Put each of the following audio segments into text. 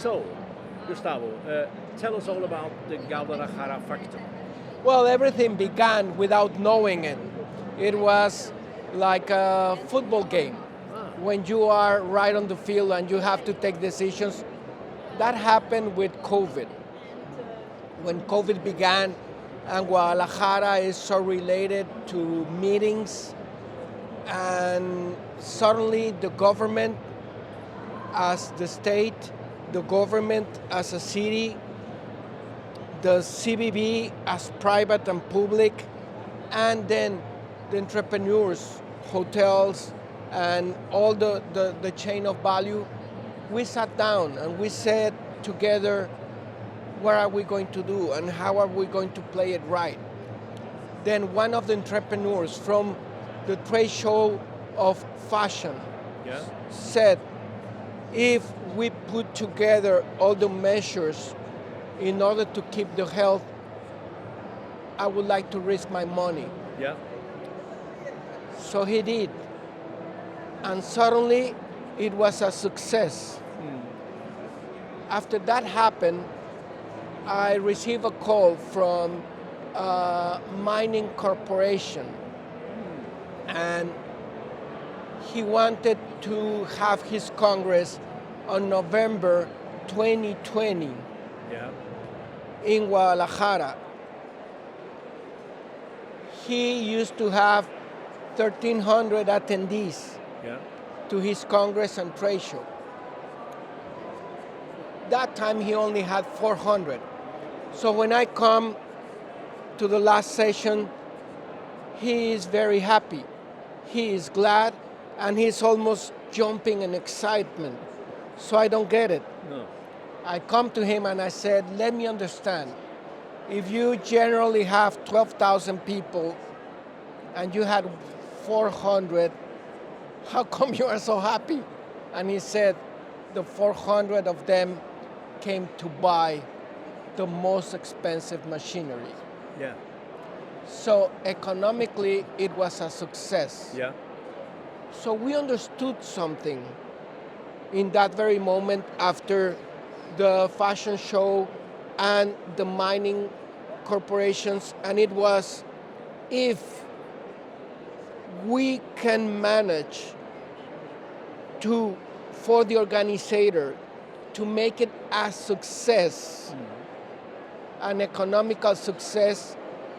So, Gustavo, tell us all about the Guadalajara factor. Well, everything began without knowing it. It was like a football game Ah, when you are right on the field and you have to take decisions. That happened with COVID. When COVID began, and Guadalajara is so related to meetings, and suddenly the government as the state, the government as a city, the CVB as private and public, and then the entrepreneurs, hotels, and all the chain of value, we sat down and we said together, what are we going to do and how are we going to play it right? Then one of the entrepreneurs from the trade show of fashion yeah. said, if we put together all the measures in order to keep the health, I would like to risk my money. Yeah. So he did. And suddenly it was a success. After that happened, I received a call from a mining corporation. And he wanted to have his Congress on November 2020 Yeah. in Guadalajara. He used to have 1,300 attendees Yeah. to his Congress and trade show. That time he only had 400. So when I come to the last session, he is very happy. He is glad and he's almost jumping in excitement. So I don't get it. No. I come to him and I said, let me understand. If you generally have 12,000 people and you had 400, how come you are so happy? And he said, the 400 of them came to buy the most expensive machinery. Yeah. So economically, it was a success. Yeah. So we understood something in that very moment after the fashion show and the mining corporations, and it was, if we can manage to, for the organizer, to make it a success, an economical success,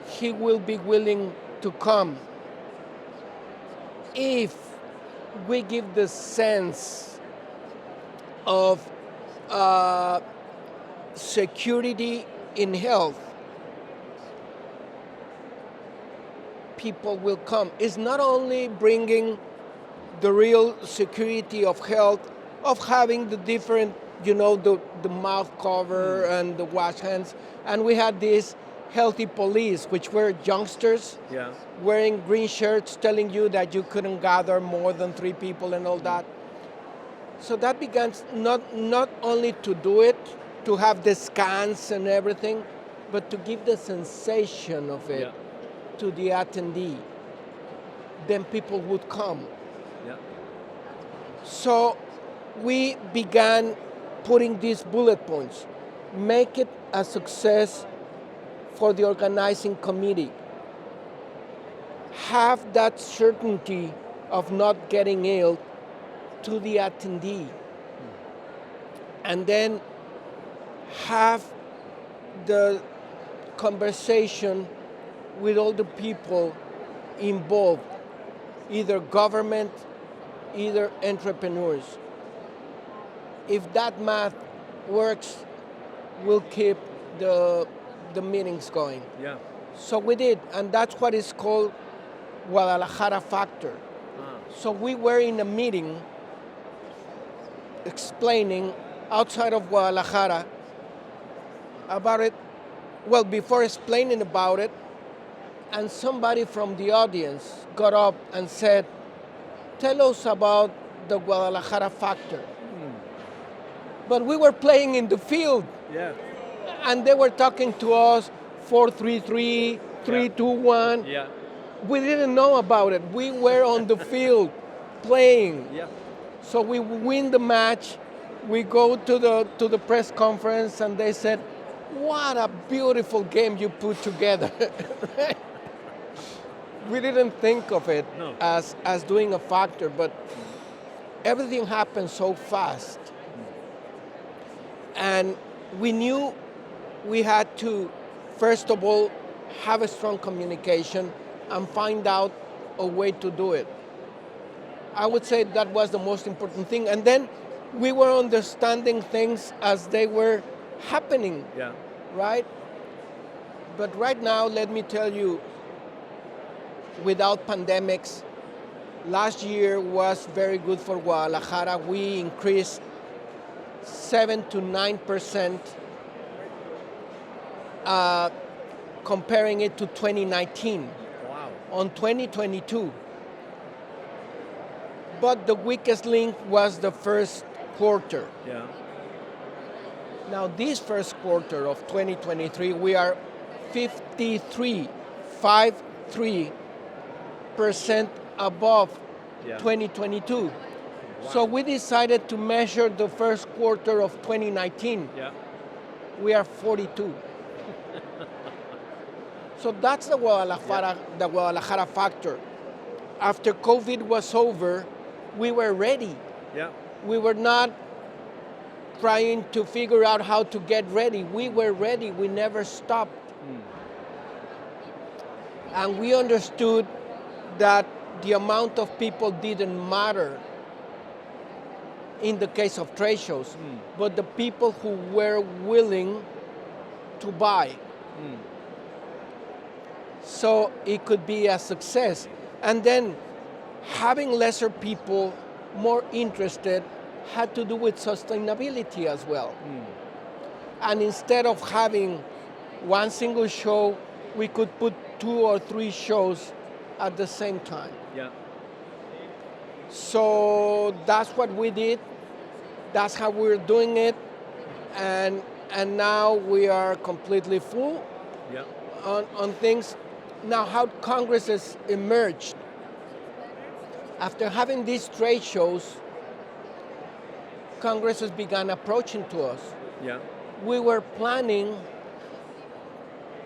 he will be willing to come. If we give the sense of security in health, people will come. It's not only bringing the real security of health, of having the different, the mouth cover and the wash hands. And we had this healthy police, which were youngsters Yeah. wearing green shirts telling you that you couldn't gather more than 3 people and all that. So that began not only to do it, to have the scans and everything, but to give the sensation of it Yeah. to the attendee. Then people would come. Yeah. So we began putting these bullet points. Make it a success for the organizing committee. Have that certainty of not getting ill to the attendee. And then have the conversation with all the people involved, either government, either entrepreneurs. If that math works, we'll keep the meetings going. Yeah. So we did, and that's what is called Guadalajara factor. Ah. So we were in a meeting explaining outside of Guadalajara about it, well, before explaining about it, and somebody from the audience got up and said, tell us about the Guadalajara factor. But we were playing in the field, Yeah. and they were talking to us 4-3-3, 3-2-1. Yeah. We didn't know about it. We were on the field playing. Yeah. So we win the match, we go to the press conference and they said, "What a beautiful game you put together." We didn't think of it No. as doing a factor, but everything happened so fast. And we knew we had to, first of all, have a strong communication and find out a way to do it. I would say that was the most important thing. And then we were understanding things as they were happening, Yeah. right? But right now, let me tell you, without pandemics, last year was very good for Guadalajara. We increased 7 to 9%, comparing it to 2019 Wow. on 2022. But the weakest link was the first quarter. Yeah. Now, this first quarter of 2023, we are 53% above Yeah. 2022. Wow. So we decided to measure the first quarter of 2019. Yeah. We are 42. So that's the Guadalajara factor. After COVID was over, we were ready. Yeah. We were not trying to figure out how to get ready. We were ready. We never stopped. And we understood that the amount of people didn't matter in the case of trade shows, but the people who were willing to buy. So it could be a success. And then having lesser people more interested had to do with sustainability as well. And instead of having one single show, we could put 2 or 3 shows at the same time. Yeah. So that's what we did. That's how we're doing it. And now we are completely full Yeah. on things. Now, how congresses emerged. After having these trade shows, congresses began approaching to us. Yeah. We were planning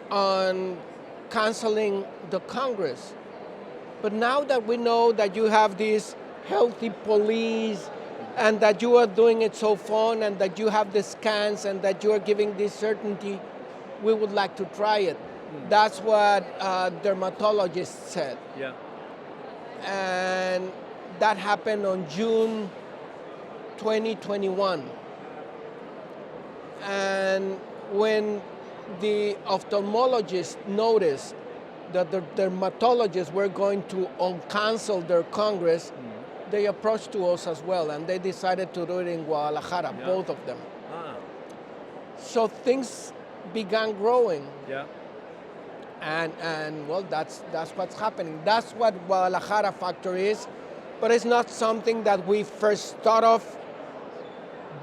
on canceling the Congress. But now that we know that you have this healthy police and that you are doing it so fun and that you have the scans and that you are giving this certainty, we would like to try it. That's what dermatologists said. Yeah. And that happened on June 2021. And when the ophthalmologists noticed that the dermatologists were going to cancel their Congress, they approached to us as well, and they decided to do it in Guadalajara, both of them. Ah. So things began growing. Yeah. And well, that's what's happening. That's what Guadalajara Factor is, but it's not something that we first thought of,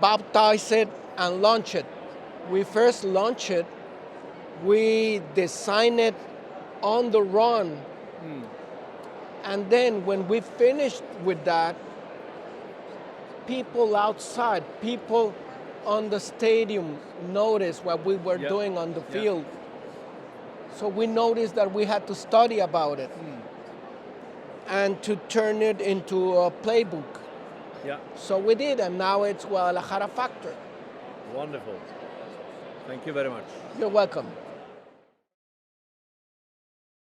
baptize it, and launch it. We first launched it, we designed it on the run, and then when we finished with that, people outside, people on the stadium noticed what we were doing on the field. So we noticed that we had to study about it and to turn it into a playbook. Yeah. So we did, and now it's Guadalajara Factor. Wonderful. Thank you very much. You're welcome.